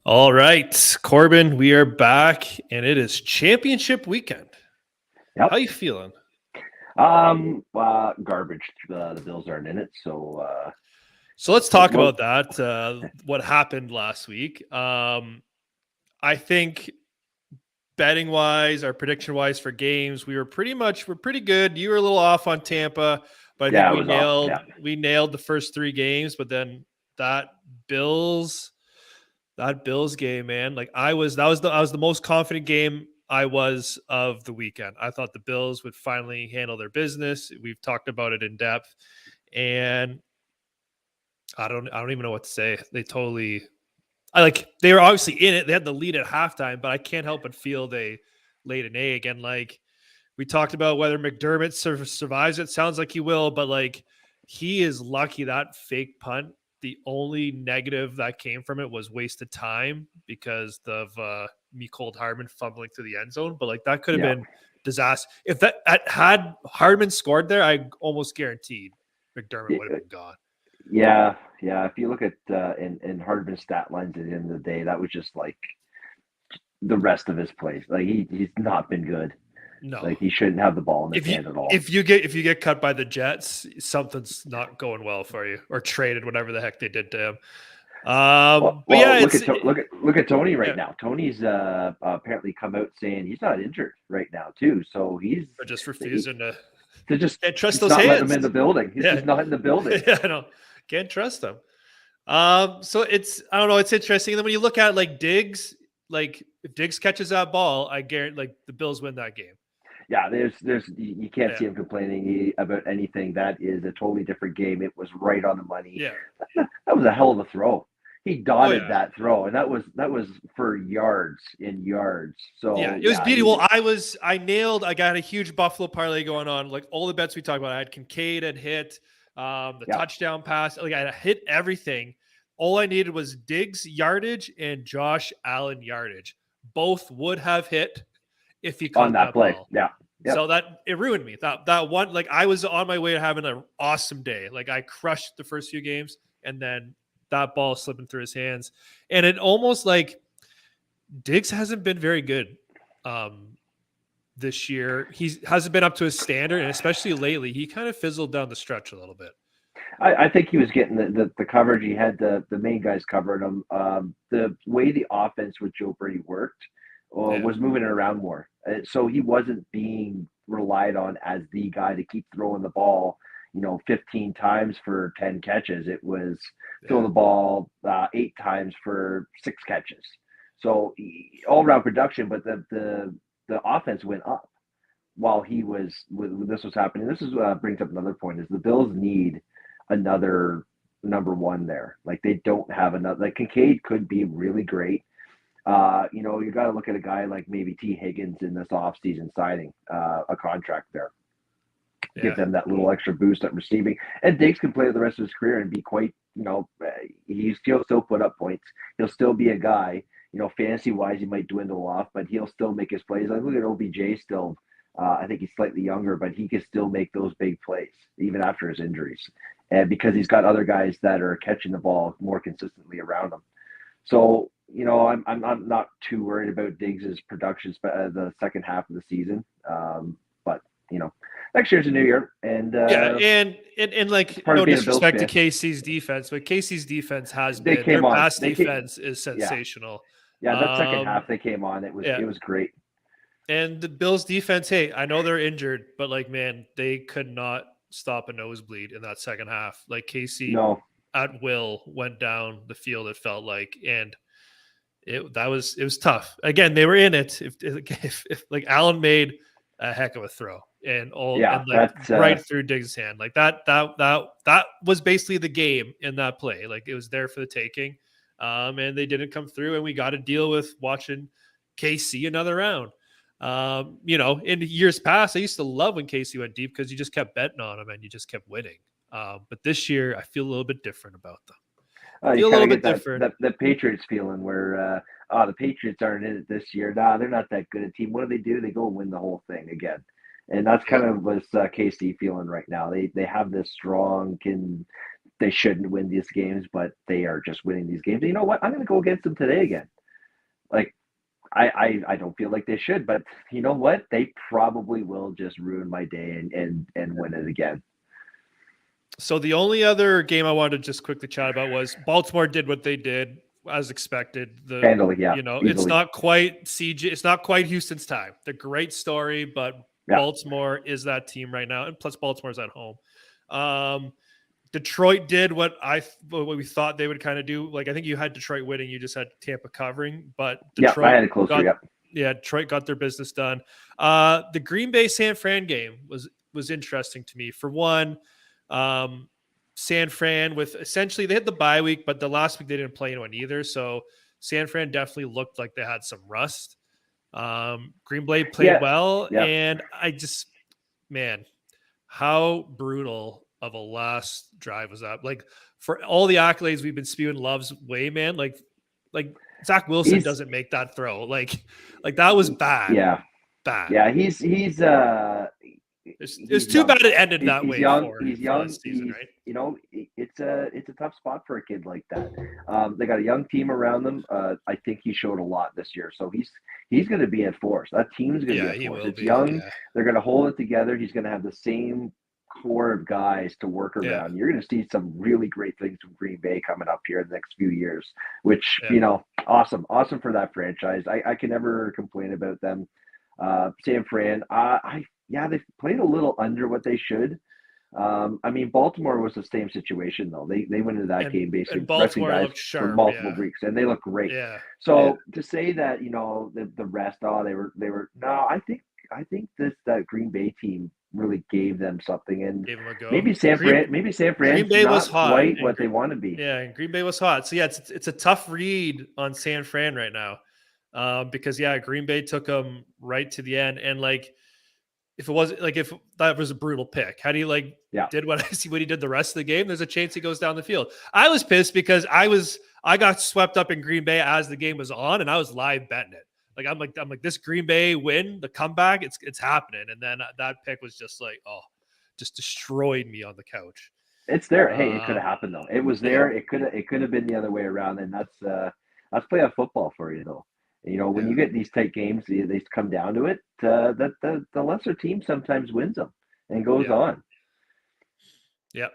All right, Corbin, we are back, and it is championship weekend. Yep. How you feeling? Garbage. The Bills aren't in it, so So let's talk well, about that. What happened last week? I think betting wise, our prediction wise for games, we're pretty good. You were a little off on Tampa, but I think yeah, it was off. Yeah, we nailed the first three games. But then that Bills that Bills game, man, like I was the most confident game I was of the weekend. I thought the Bills would finally handle their business. We've talked about it in depth, and I don't even know what to say. They were obviously in it. They had the lead at halftime, but I can't help but feel they laid an egg. And like we talked about whether McDermott survives it, sounds like he will, but like he is lucky that fake punt. The only negative that came from it was wasted time because of Mecole Hardman fumbling through the end zone. But like that could have yeah, been disaster. If that had Hardman scored there, I almost guaranteed McDermott would have been gone. yeah. If you look at in Hardman's stat lines at the end of the day, that was just like the rest of his plays. Like he's not been good. No, Like he shouldn't have the ball in his if you hand at all. if you get cut by the Jets, something's not going well for you, or traded, whatever the heck they did to him. But yeah, Well, it's look at Tony right yeah, now. Tony's apparently come out saying he's not injured right now too. So they're just he, refusing to to just can't trust it's those not letting him hands. in the building. He's Yeah, just not in the building. yeah, I know, can't trust them. So it's I don't know, it's interesting. And then when you look at like Diggs, like if Diggs catches that ball, I guarantee like the Bills win that game. Yeah, there's you can't Yeah, see him complaining about anything. That is a totally different game. It was right on the money. yeah, That was a hell of a throw. He oh dotted yeah. that throw, and that was for yards and yards. Yeah, So it was yeah, beautiful. I got a huge Buffalo parlay going on. Like all the bets we talked about, I had Kincaid had hit, the yeah, touchdown pass. Like I had hit everything. All I needed was Diggs yardage and Josh Allen yardage. Both would have hit if he on caught that that play. ball. Yeah, yep. So that it ruined me. That one, like I was on my way to having an awesome day. Like I crushed the first few games, and then that ball slipping through his hands, and it almost like Diggs hasn't been very good um, this year. He hasn't been up to his standard, and especially lately, he kind of fizzled down the stretch a little bit. I think he was getting the coverage. He had the main guys covering him. The way the offense with Joe Brady worked Yeah, was moving it around more. So he wasn't being relied on as the guy to keep throwing the ball, 15 times for 10 catches. It was throw yeah, the ball 8 times for 6 catches. So all around production, but the offense went up while he was when this was happening. This is brings up another point: is the Bills need another number one there. Like they don't have another. Like Kincaid could be really great. You got to look at a guy like maybe T. Higgins in this offseason signing a contract there. Give yeah, them that little extra boost at receiving. And Diggs can play the rest of his career and be quite, he'll still put up points. He'll still be a guy, fantasy wise, he might dwindle off, but he'll still make his plays. I look at OBJ still. I think he's slightly younger, but he can still make those big plays even after his injuries. And because he's got other guys that are catching the ball more consistently around him. So, I'm not too worried about Diggs's production the second half of the season. But, next year's a new year, and yeah. And it's like part no of being a Bills disrespect to fan. KC's defense, but KC's defense has They been their came on. pass defense is Yeah, sensational. yeah. That second Um, half they came on. yeah, It was great. and the Bills defense. Hey, I know they're injured, but like man, they could not stop a nosebleed in that second half. Like KC No, at will went down the field. It felt like, and it was tough. Again, they were in it. If like Allen made a heck of a throw yeah, and like that's right through Diggs' hand, like that was basically the game in that play. Like it was there for the taking, and they didn't come through, and we got to deal with watching KC another round. In years past, I used to love when Casey went deep because you just kept betting on him and you just kept winning. But this year, I feel a little bit different about them. you Feel a kind little of get bit that different. that Patriots feeling where the Patriots aren't in it this year. Nah, they're not that good a team. What do? They go and win the whole thing again. And that's Yeah. kind of what KC feeling right now. They have this strong they shouldn't win these games, but they are just winning these games. And you know what? I'm going to go against them today again. Like I don't feel like they should, but you know what? They probably will just ruin my day and win it again. So the only other game I wanted to just quickly chat about was Baltimore did what they did as expected. Handily, yeah, It's easily, not quite CJ, it's not quite Houston's time. The great story, but yeah, Baltimore is that team right now, and plus Baltimore's at home. Um, Detroit did what we thought they would kind of do. Like I think you had Detroit winning, you just had Tampa covering, but yeah. I Detroit had it closer. got Yeah, Detroit got their business done. The Green Bay San Fran game was interesting to me. For one, San Fran with essentially they had the bye week, but the last week they didn't play anyone either. So San Fran definitely looked like they had some rust. Green Bay played yeah, well, yeah. and man, how brutal of a last drive was that? Like for all the accolades we've been spewing Love's way, man. Like Zach Wilson He's doesn't make that throw. Like that was bad, yeah, bad. yeah. It's He's too young. bad it ended that He's way young. for He's this young. season, right? It's a tough spot for a kid like that. They got a young team around them. I think he showed a lot this year, so he's going to be a force. That team's going to be Yeah, a he force. will It's be. young. Yeah, They're going to hold it together. He's going to have the same core of guys to work yeah, around. You're going to see some really great things from Green Bay coming up here in the next few years, which yeah. awesome for that franchise. I can never complain about them. San Fran, they've played a little under what they should. I mean, Baltimore was the same situation though. They went into that game And basically resting Baltimore guys looked for sharp. multiple Yeah, weeks, and they look great. yeah, yeah. So to say that the rest, they were no, I think that Green Bay team really gave them something, and Gave him a go. maybe San Green Fran's Bay was not hot, quite what they want to be. yeah, and Green Bay was hot. So yeah, it's a tough read on San Fran right now, because yeah, Green Bay took them right to the end, and like if that was a brutal pick, how do you Yeah, did what I see what he did the rest of the game? There's a chance he goes down the field. I was pissed because I got swept up in Green Bay as the game was on, and I was live betting it. I'm like this Green Bay win, the comeback, it's happening, and then that pick was just like just destroyed me on the couch. it's there. Hey, it could have Um, happened though. It was yeah, there. It could have been the other way around, and that's playoff football for you though. When yeah. you get these tight games, they come down to it. That the lesser team sometimes wins them and goes Yeah. on. Yeah.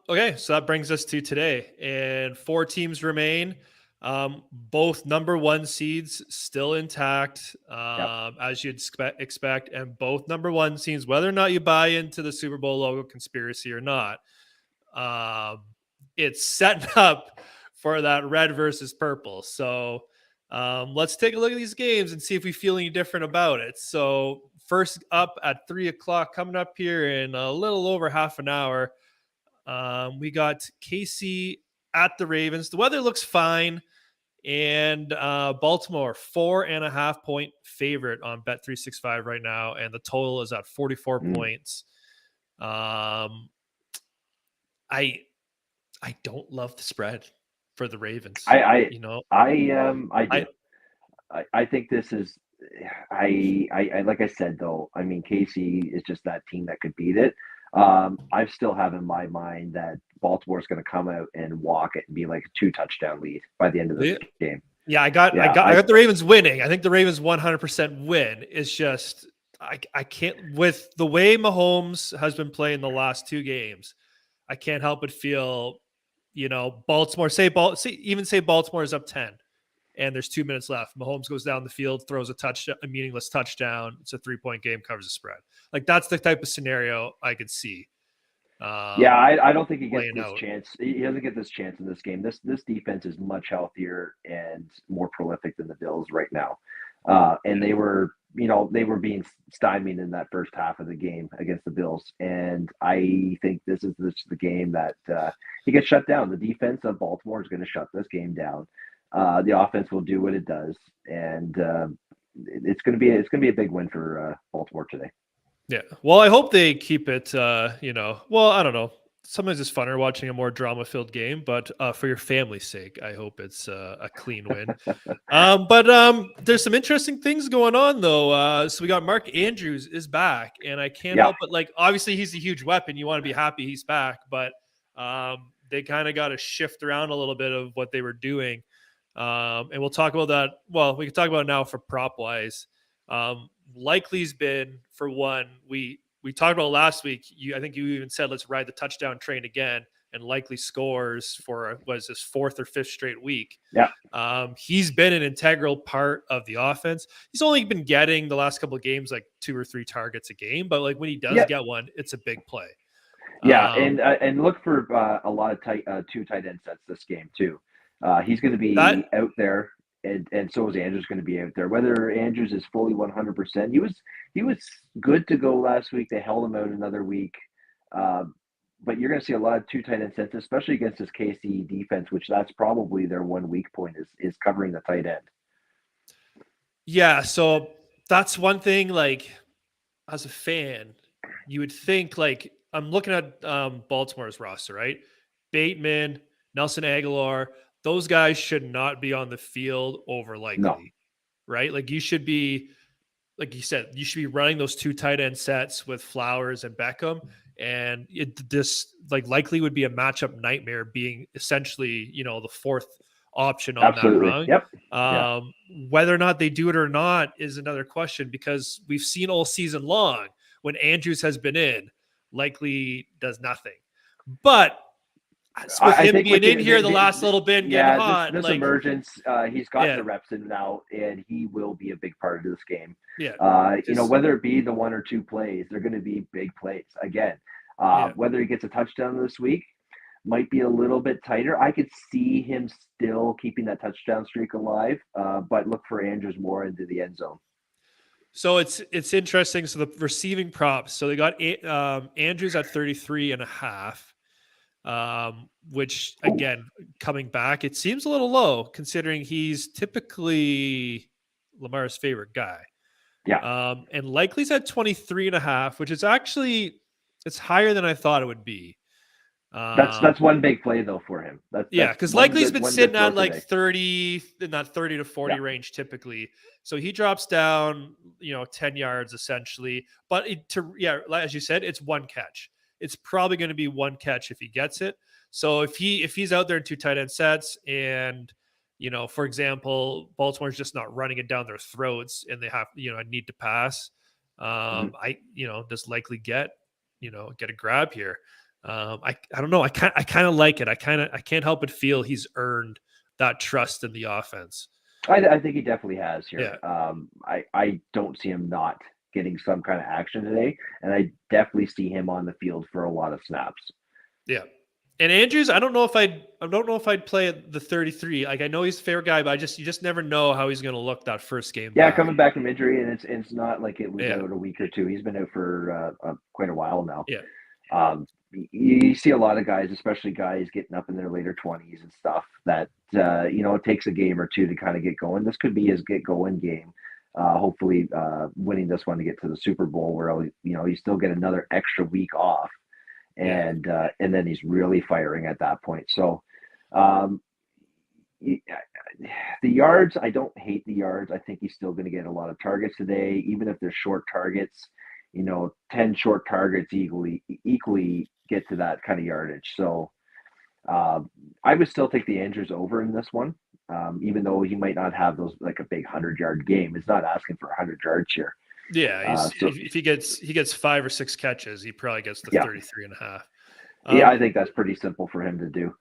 Okay, so that brings us to today, and four teams remain. Both number one seeds still intact, Yep. as you'd expect, and both number one seeds, whether or not you buy into the Super Bowl logo conspiracy or not, um, it's setting up for that red versus purple. So let's take a look at these games and see if we feel any different about it. So first up at 3 o'clock, coming up here in a little over half an hour, we got KC at the Ravens. The weather looks fine, and Baltimore 4.5 point favorite on Bet365 right now, and the total is at 44 Mm. points. I I don't love the spread for the Ravens. I I You know, I I do. I think this is. I like I said though. I mean, Casey is just that team that could beat it. I still have in my mind that Baltimore's going to come out and walk it and be like a 2 touchdown lead by the end of this the- game. yeah, I got Yeah, I the Ravens winning. I think the Ravens 100% win. It's just I can't, with the way Mahomes has been playing the last two games, I can't help but feel, Baltimore say Baltimore is up 10 and there's 2 minutes left. Mahomes goes down the field, throws a meaningless touchdown. It's a 3 point game, covers the spread. Like that's the type of scenario I could see Yeah, I don't think he gets playing this out. chance. He doesn't get this chance in this game. This defense is much healthier and more prolific than the Bills right now. And Yeah. they were being stymied in that first half of the game against the Bills. And I think this is the game that he gets shut down. The defense of Baltimore is going to shut this game down. The offense will do what it does, and it's going to be a big win for Baltimore today. Yeah. Well, I hope they keep it, well, I don't know. Sometimes it's funner watching a more drama filled game, but for your family's sake, I hope it's a clean win. But there's some interesting things going on, though. So we got Mark Andrews is back, and I can't Yeah, help but obviously, he's a huge weapon. You want to be happy he's back, but they kind of got to shift around a little bit of what they were doing. And we'll talk about that. Well, we can talk about it now for prop wise. Likely's been, for one, we talked about last week. I think you even said let's ride the touchdown train again, and Likely scores for was his fourth or fifth straight week. Yeah. He's been an integral part of the offense. He's only been getting the last couple of games like 2 or 3 targets a game, but like when he does get one, it's a big play. Yeah, and look for a lot of two tight end sets this game too. He's going to be out there, and so is Andrews going to be out there. Whether Andrews is fully 100%, he was good to go last week. They held him out another week, but you're going to see a lot of two tight end sets, especially against this KC defense, which that's probably their one weak point is covering the tight end. Yeah, so that's one thing. Like as a fan, you would think like I'm looking at Baltimore's roster, right? Bateman, Nelson Aguilar, those guys should not be on the field over Likely, right? Like you should be, like you said, you should be running those two tight end sets with Flowers and Beckham. And this like Likely would be a matchup nightmare, being essentially, the fourth option on that rung. Yep. Whether or not they do it or not is another question, because we've seen all season long when Andrews has been in, Likely does nothing. But with him being in here the last little bit, getting hot, this like emergence, he's gotten the reps in now, and he will be a big part of this game. Yeah, whether it be the 1 or 2 plays, they're going to be big plays again. Whether he gets a touchdown this week might be a little bit tighter. I could see him still keeping that touchdown streak alive, but look for Andrews more into the end zone. So it's interesting. So the receiving props. So they got Andrews at 33.5, which again, coming back, it seems a little low considering he's typically Lamar's favorite guy. Yeah. And Likely's at 23.5, which is actually, it's higher than I thought it would be. That's one big play though for him. Because Likely's been sitting at like 30 in that 30 to 40 range typically. So he drops down, 10 yards essentially. But as you said, it's one catch. It's probably going to be one catch if he gets it. So if he's out there in two tight end sets and, for example, Baltimore's just not running it down their throats and they have, a need to pass, does Likely get a grab here. I don't know. I kind of like it. I can't help but feel he's earned that trust in the offense. I think he definitely has here. Yeah. I don't see him not getting some kind of action today, and I definitely see him on the field for a lot of snaps. Yeah. And Andrews, I don't know if I'd play at the 33. Like I know he's a fair guy, but you just never know how he's going to look that first game. Yeah, coming back from injury, and it's not like it was out a week or two. He's been out for quite a while now. Yeah. You see a lot of guys, especially guys getting up in their later 20s and stuff, that it takes a game or two to kind of get going. This could be his get going game. Hopefully, winning this one to get to the Super Bowl, where you still get another extra week off, and then he's really firing at that point. So, the yards, I don't hate the yards. I think he's still going to get a lot of targets today, even if they're short targets. 10 short targets equally get to that kind of yardage. So I would still take the Andrews over in this one, even though he might not have those like a big 100-yard game. It's not asking for 100 yards here. Yeah, if he gets 5 or 6 catches, he probably gets the 33.5. I think that's pretty simple for him to do.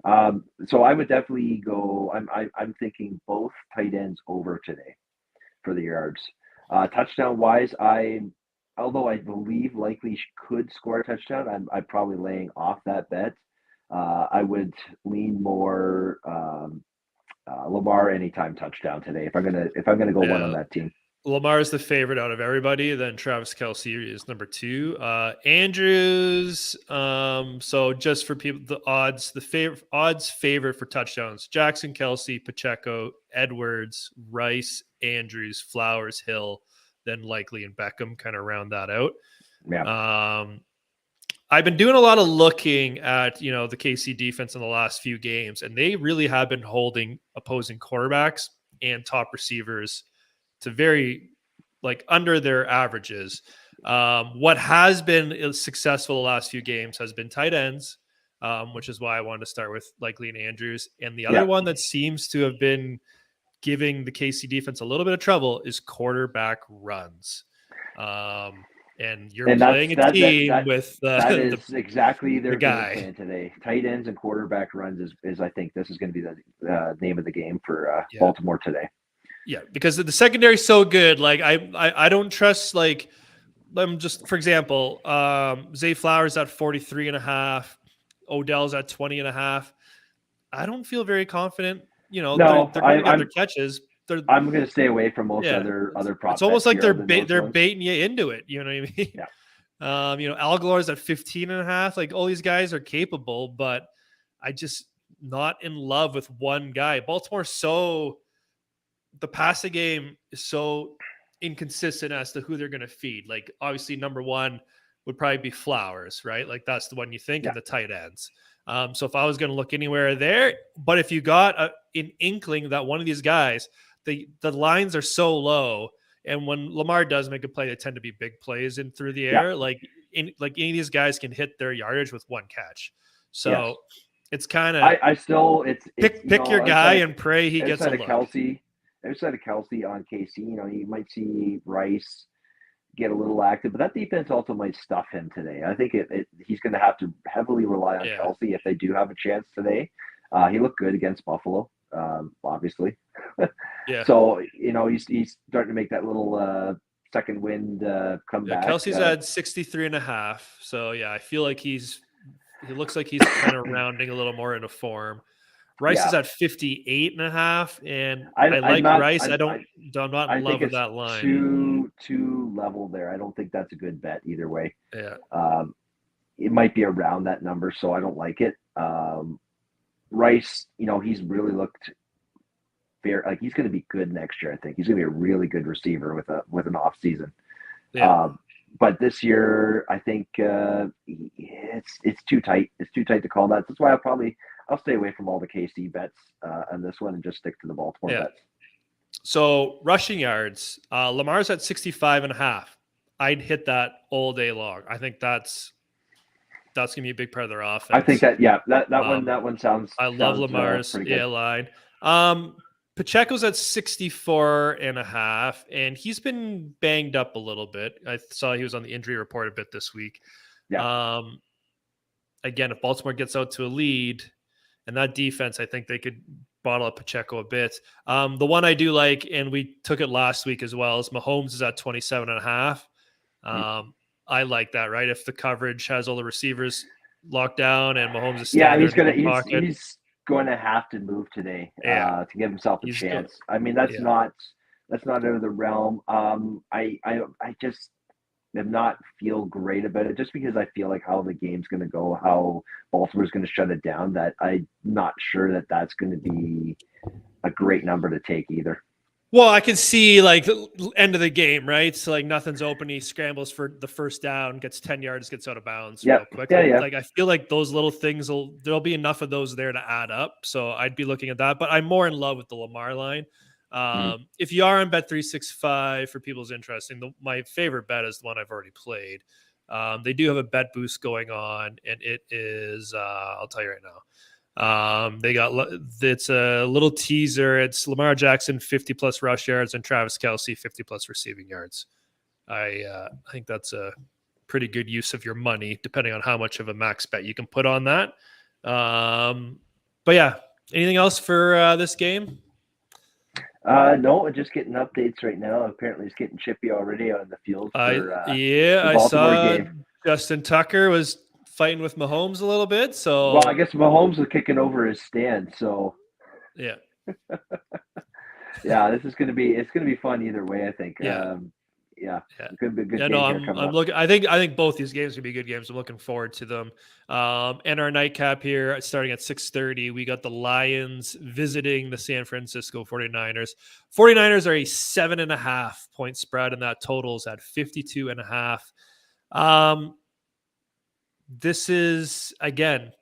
So I would definitely go. I'm thinking both tight ends over today for the yards. Touchdown wise, although I believe Likely could score a touchdown, I'm probably laying off that bet. I would lean more Lamar anytime touchdown today if I'm gonna go one on that team. Lamar is the favorite out of everybody. Then Travis Kelce is number 2. Andrews. So just for people, the odds favorite for touchdowns: Jackson, Kelce, Pacheco, Edwards, Rice, Andrews, Flowers, Hill. Then Likely and Beckham kind of round that out. Yeah. I've been doing a lot of looking at, the KC defense in the last few games, and they really have been holding opposing quarterbacks and top receivers to very under their averages. What has been successful the last few games has been tight ends, which is why I wanted to start with Likely and Andrews. And the other one that seems to have been giving the KC defense a little bit of trouble is quarterback runs. And you're And playing a team with that is exactly the their game guy. plan today. Tight ends and quarterback runs is I think this is going to be the name of the game for Baltimore today. Yeah, because the secondary is so good. Like I don't trust like just for example, Zay Flowers at 43.5, Odell's at 20.5. I don't feel very confident. No, they're going to get their catches. I'm going to stay away from most Yeah, other prop it's almost bets like here they're baiting you into it. You know what I mean? Yeah. Algor's at 15.5. Like all these guys are capable, but I just not in love with one guy. Baltimore's the passing game is so inconsistent as to who they're going to feed. Like obviously number one would probably be Flowers, right? Like that's the one you think, Yeah. and the tight ends. So if I was going to look anywhere there, but if you got an inkling that one of these guys, the lines are so low, and when Lamar does make a play, they tend to be big plays in through the air. Like any of these guys can hit their yardage with one catch. So it's kind of I still pick your guy and pray he gets a look. Outside of Kelsey on KC, you might see Rice get a little active, but that defense also might stuff him today. I think he's going to have to heavily rely on Kelsey if they do have a chance today. He looked good against Buffalo, obviously. Yeah. So he's starting to make that little second wind comeback. Kelsey's at 63.5. So yeah, I feel like he looks like he's kind of rounding a little more into form. Rice is at 58.5, and I like Rice. I'm not in love with that line. Too level there. I don't think that's a good bet either way. Yeah. It might be around that number, so I don't like it. Rice, he's really looked fair. Like he's going to be good next year. I think he's going to be a really good receiver with an off season. Yeah. But this year, I think it's too tight. It's too tight to call that. That's why I'll stay away from all the KC bets on this one and just stick to the Baltimore bets. So rushing yards, Lamar's at 65.5. I'd hit that all day long. I think that's gonna be a big part of their offense. I think that that one sounds. I love Lamar's line. Pacheco's at 64.5, and he's been banged up a little bit. I saw he was on the injury report a bit this week. Yeah. Again, if Baltimore gets out to a lead, and that defense, I think they could bottle up Pacheco a bit. The one I do like, and we took it last week as well, is Mahomes is at 27.5. I like that, right? If the coverage has all the receivers locked down and Mahomes is standing he's going to have to move today to give himself a chance. I mean, that's not out of the realm. I just am not feel great about it just because I feel like how the game's going to go, how Baltimore's going to shut it down, that I'm not sure that that's going to be a great number to take either. Well, I can see like the end of the game, right? So like nothing's open. He scrambles for the first down, gets 10 yards, gets out of bounds real quick. Like I feel like those little things there'll be enough of those there to add up. So I'd be looking at that, but I'm more in love with the Lamar line. If you are on Bet365 for people's interest, my favorite bet is the one I've already played. They do have a bet boost going on, and it is I'll tell you right now. It's a little teaser. It's Lamar Jackson 50 plus rush yards and Travis Kelce 50 plus receiving yards. I think that's a pretty good use of your money, depending on how much of a max bet you can put on that. But yeah, anything else for this game? No, just getting updates right now. Apparently, it's getting chippy already on the field. I saw game. Justin Tucker was fighting with Mahomes a little bit. So well, I guess Mahomes was kicking over his stand. So yeah, this is going to be fun either way. I think. It's going to be a good game. I'm looking. I think both these games are going to be good games. I'm looking forward to them. And our nightcap here, starting at 6:30, we got the Lions visiting the San Francisco 49ers. 49ers are a 7.5 point spread, and that totals at 52.5. This is, again,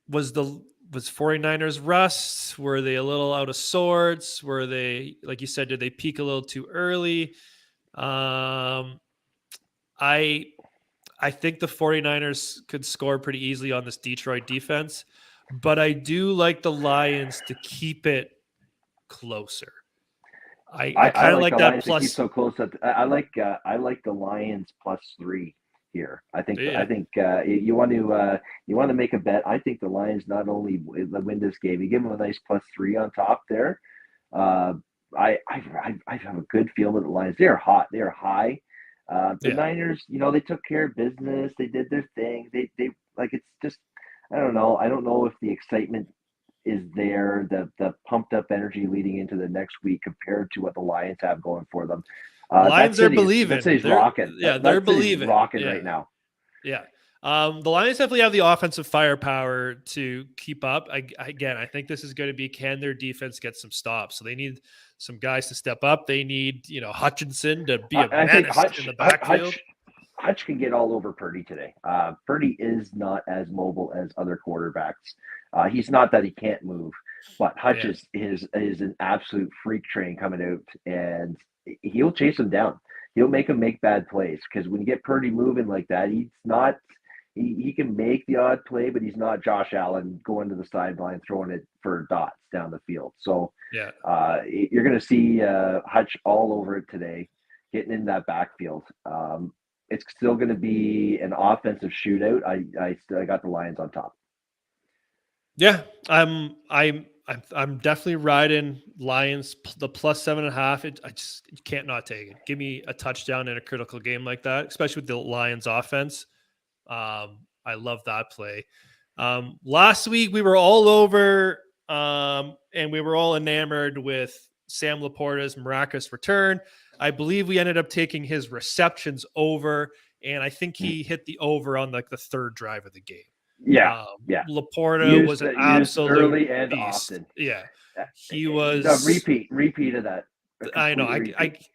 was 49ers rust? Were they a little out of sorts? Were they, like you said, did they peak a little too early? I think the 49ers could score pretty easily on this Detroit defense, but I do like the Lions to keep it closer. I I kind of like like the that Lions to keep plus. so close. I like the Lions +3 here. I Yeah, think you want to make a bet. I think the Lions not only win this game, you give them a nice +3 on top there. Uh, I have a good feeling with the Lions. They are hot. They are high. The yeah. Niners, they took care of business. They did their thing. They like it's just I don't know. I don't know if the excitement is there, the pumped up energy leading into the next week compared to what the Lions have going for them. Lions are That believing. city's rocking. They're That city's believing. rocking Yeah. right now. Yeah. The Lions definitely have the offensive firepower to keep up. Again, I think this is going to be, can their defense get some stops? So they need some guys to step up. They need, Hutchinson to be a I think menace in the backfield. Hutch can get all over Purdy today. Purdy is not as mobile as other quarterbacks. He's not that he can't move, but Hutch Yeah. is an absolute freak train coming out, and he'll chase him down. He'll make him make bad plays because when you get Purdy moving like that, he's not. He can make the odd play, but he's not Josh Allen going to the sideline throwing it for dots down the field. So Yeah. you're going to see Hutch all over it today, getting in that backfield. It's still going to be an offensive shootout. I got the Lions on top. Yeah. I'm definitely riding Lions the +7.5. You can't not take it. Give me a touchdown in a critical game like that, especially with the Lions offense. I love that play. Last week we were all over, and we were all enamored with Sam Laporta's miraculous return. I believe we ended up taking his receptions over, and I think he hit the over on like the third drive of the game. Yeah, yeah. Laporta was an Used absolute early and beast. often. Yeah, he The was. repeat of that. I know.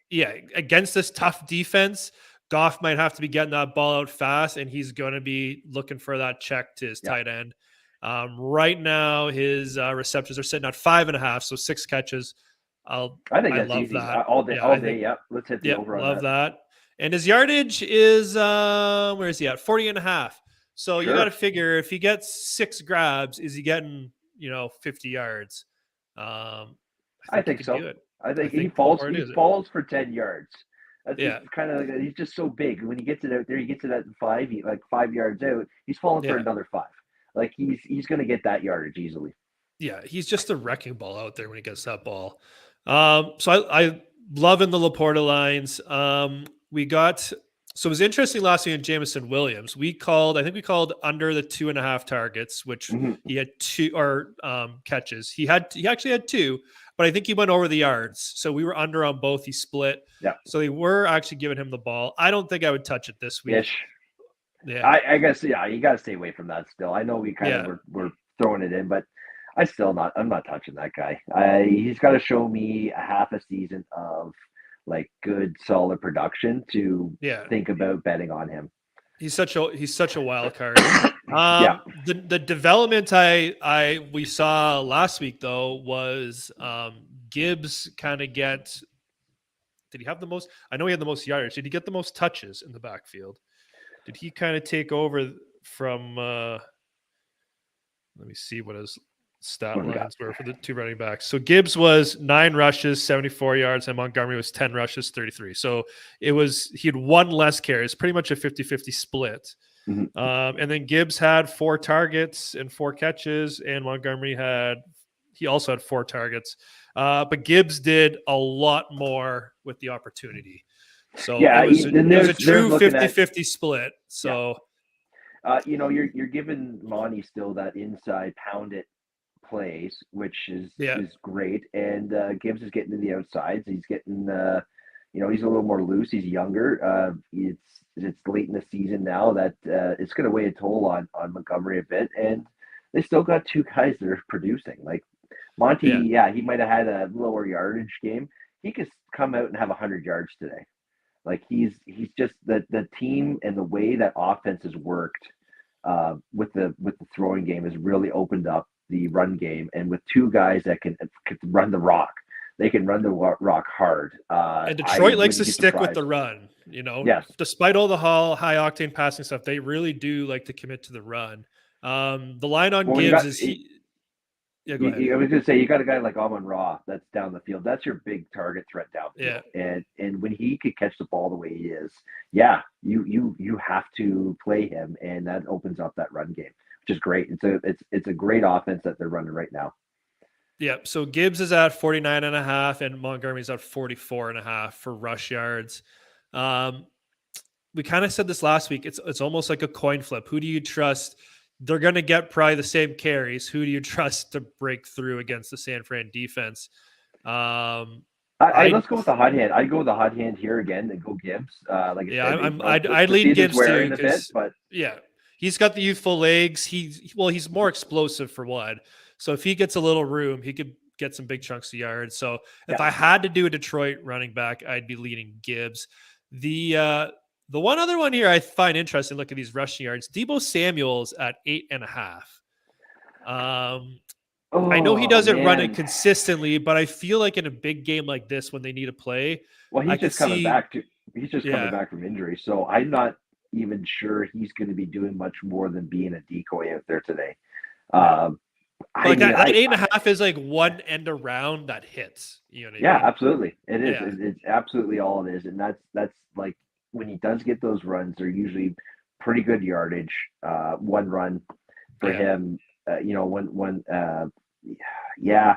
Yeah. Against this tough defense, Goff might have to be getting that ball out fast, and he's going to be looking for that check to his tight end. Right now, his receptions are sitting at 5.5, so 6 catches. I think that's love easy that. all day. Yeah, All I day. think. Yep. Let's hit the Yeah, over on love that. that. And his yardage is where is he at? 40.5. So you got to figure if he gets 6 grabs, is he getting 50 yards? I He think could so. do it. I think he falls. Laporta He is it. falls for 10 yards. Yeah. It's kind of like he's just so big. When he gets it out there, he gets it at 5. Like 5 yards out, he's falling for Yeah. another 5. Like he's going to get that yardage easily. Yeah, he's just a wrecking ball out there when he gets that ball. So I loving the Laporta lines. We got so it was interesting last week in Jameson Williams. I think we called under the 2.5 targets, which he had 2 or catches. He actually had 2, but I think he went over the yards. So we were under on both. He split. Yeah. So they were actually giving him the ball. I don't think I would touch it this week. Ish. Yeah. I guess you got to stay away from that still. I know we kind of were throwing it in, but I'm not touching that guy. He's got to show me a half a season of like good solid production to think about betting on him. He's such a wild card. The development we saw last week though was Gibbs kind of did he have the most? I know he had the most yardage. Did he get the most touches in the backfield? Did he kind of take over from let me see what his stat lines were for the 2 running backs. So Gibbs was 9 rushes, 74 yards, and Montgomery was 10 rushes, 33. So he had 1 less carries, pretty much a 50-50 split. And then Gibbs had 4 targets and 4 catches, and Montgomery also had 4 targets. But Gibbs did a lot more with the opportunity. So it was a true 50-50 split. So you're giving Monty still that inside pound it plays, which is great. And Gibbs is getting to the outsides. He's getting he's a little more loose. He's younger. It's late in the season now that it's going to weigh a toll on Montgomery a bit. And they still got 2 guys that are producing. Like Monty, he might have had a lower yardage game. He could come out and have 100 yards today. Like he's just the team and the way that offense has worked with the throwing game has really opened up the run game, and with 2 guys that can run the rock, they can run the rock hard. And Detroit likes to stick with the run. Despite all the high octane passing stuff, they really do like to commit to the run. The line on Gibbs is Yeah, go ahead. I was going to say you got a guy like Amon Ra that's down the field. That's your big target threat Yeah. downfield, and when he could catch the ball the way he is, yeah, you have to play him, and that opens up that run game, which is great. It's a great offense that they're running right now. Yeah. So Gibbs is at 49.5 and Montgomery's at 44.5 for rush yards. We kind of said this last week. It's almost like a coin flip. Who do you trust? They're going to get probably the same carries. Who do you trust to break through against the San Fran defense? Let's go with the hot hand. I'd go with the hot hand here again and go Gibbs. Like I Yeah, said, I'd the lean season's Gibbs too wearing a bit, because but yeah, he's got the youthful legs. He's more explosive for one. So if he gets a little room, he could get some big chunks of yards. So if yeah. I had to do a Detroit running back, I'd be leaning Gibbs. The one other one here I find interesting. Look at these rushing yards. Debo Samuel's at 8.5. I know he Oh doesn't run it man. consistently, but I feel like in a big game like this, when they need to play, Well, I he's could just coming see, back to he's just coming yeah, back from injury, so I'm not even sure he's going to be doing much more than being a decoy out there today. yeah. Um, But I like mean, that 8.5 is like one end around that hits. You know what I yeah, mean? absolutely, it is. Yeah, It's absolutely all it is, and that's like when he does get those runs, they're usually pretty good yardage. One run for yeah, him, when yeah.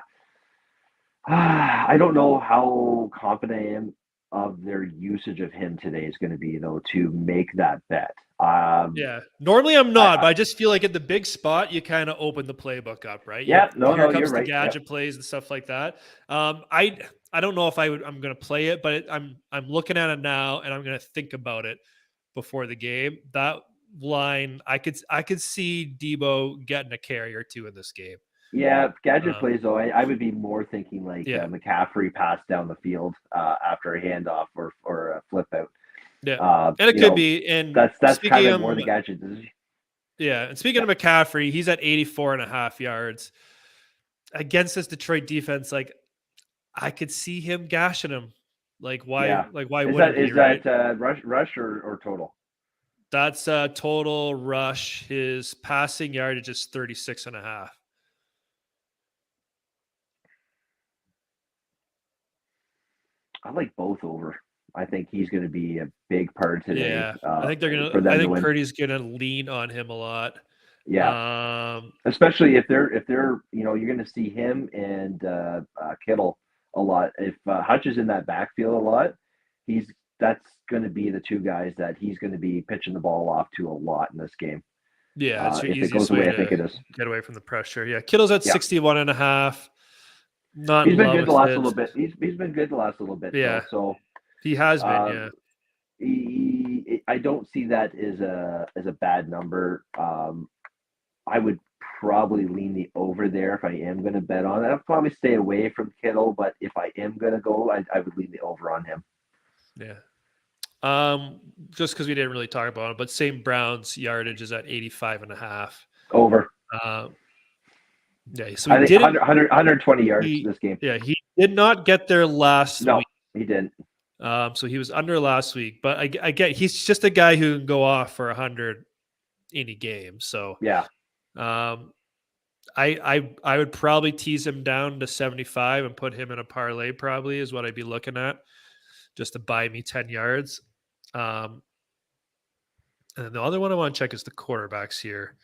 I don't know how confident I am of their usage of him today is going to be, though, to make that bet. yeah. Normally I'm I, not, I but I just feel like at the big spot, you kind of open the playbook up, right? yeah, no, Here no, you're comes the right. Yep. gadget plays and stuff like that. I don't know if I'm going to play it, but I'm looking at it now and I'm going to think about it before the game. That line, I could see Debo getting a carry or two in this game. Yeah, gadget Um, plays though. I would be more thinking like yeah, McCaffrey pass down the field after a handoff or a flip out. yeah, and it You could know, be. And that's speaking kind of of more the gadget. Yeah, and speaking Yeah, of McCaffrey, he's at 84.5 yards against this Detroit defense. Like I could see him gashing him. yeah. Like why Is wouldn't that he, is right? that rush or total? That's total rush. His passing yardage is 36.5. I like both over. I think he's going to be a big part today Yeah. for them I to think win. Purdy's gonna lean on him a lot. Yeah, Um especially if they're you're going to see him and Kittle a lot. If Hutch is in that backfield a lot, he's that's going to be the two guys that he's going to be pitching the ball off to a lot in this game. yeah, it's your If it goes easiest the way way I think to it is, get away from the pressure. Yeah. Kittle's at yeah, 61.5. Not in he's been love good the with last it. little bit. He's been good the last little bit though. Yeah. So He has been, um, yeah. I don't see that as a bad number. I would probably lean the over there if I am going to bet on it. I'll probably stay away from Kittle, but if I am going to go, I would lean the over on him. Yeah. Just because we didn't really talk about it, but St. Brown's yardage is at 85.5. Over. Yeah, so he I think didn't 120 yards he this game. yeah, he did not get there last No, week. he didn't. So he was under last week, but I get he's just a guy who can go off for 100 any game. So Yeah. um I would probably tease him down to 75 and put him in a parlay, probably is what I'd be looking at, just to buy me 10 yards. Um and the other one I want to check is the quarterbacks here.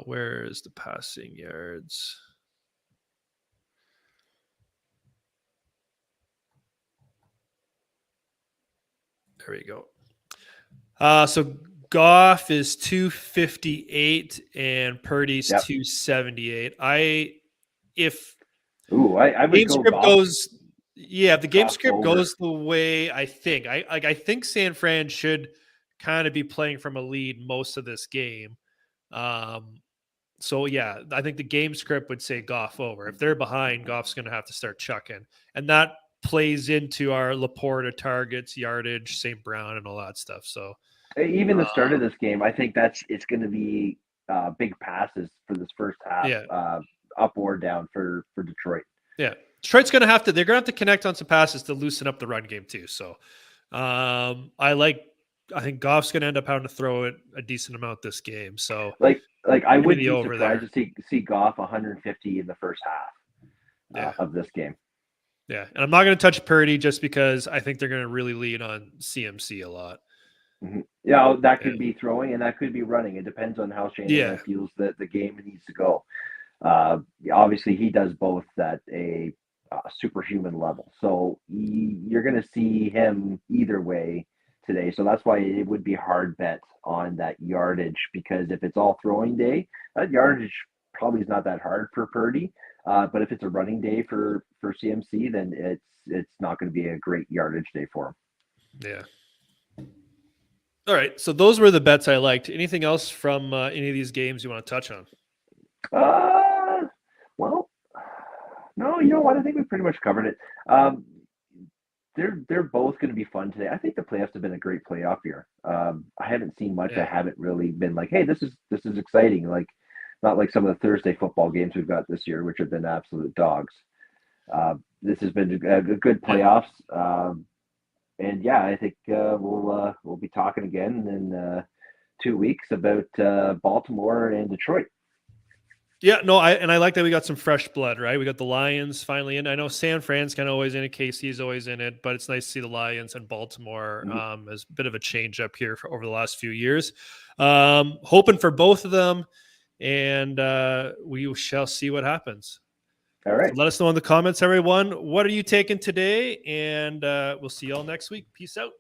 Where is the passing yards? There we go. So Goff is 258 and Purdy's Yep. 278. If Ooh, I would game go script golf. goes, yeah, if the game Golf script over. goes the way I think, I think San Fran should kind of be playing from a lead most of this game. So yeah, I think the game script would say Goff over. If they're behind, Goff's going to have to start chucking, and that plays into our Laporta targets, yardage, St. Brown, and all that stuff. So Even the start of um, this game, I think it's going to be big passes for this first half, yeah, up or down for Detroit. yeah, Detroit's going to have to. They're going to have to connect on some passes to loosen up the run game too. So I like I think Goff's going to end up having to throw it a decent amount this game. So like I give me wouldn't the be over there. surprised to see Goff 150 in the first Yeah. half of this game. Yeah. And I'm not going to touch Purdy just because I think they're going to really lean on CMC a lot. Mm-hmm. Yeah, that could be throwing and that could be running. It depends on how Shanahan feels that the game needs to go. Obviously, he does both at a superhuman level. So you're going to see him either way today. So that's why it would be hard bet on that yardage, because if it's all throwing day, that yardage probably is not that hard for Purdy. But if it's a running day for CMC, then it's not going to be a great yardage day for him. Yeah. All right. So those were the bets I liked. Anything else from any of these games you want to touch on? Well, no, you know what? I think we pretty much covered it. They're both going to be fun today. I think the playoffs have been a great playoff year. I haven't seen much. Yeah. I haven't really been like, hey, this is exciting. Like, not like some of the Thursday football games we've got this year, which have been absolute dogs. This has been a good playoffs. And yeah, I think we'll be talking again in 2 weeks about Baltimore and Detroit. Yeah, no, I like that we got some fresh blood, right? We got the Lions finally in. I know San Fran's kind of always in it, KC's always in it, but it's nice to see the Lions and Baltimore as a bit of a change up here over the last few years. Hoping for both of them, and we shall see what happens. All right. So let us know in the comments, everyone. What are you taking today? And we'll see y'all next week. Peace out.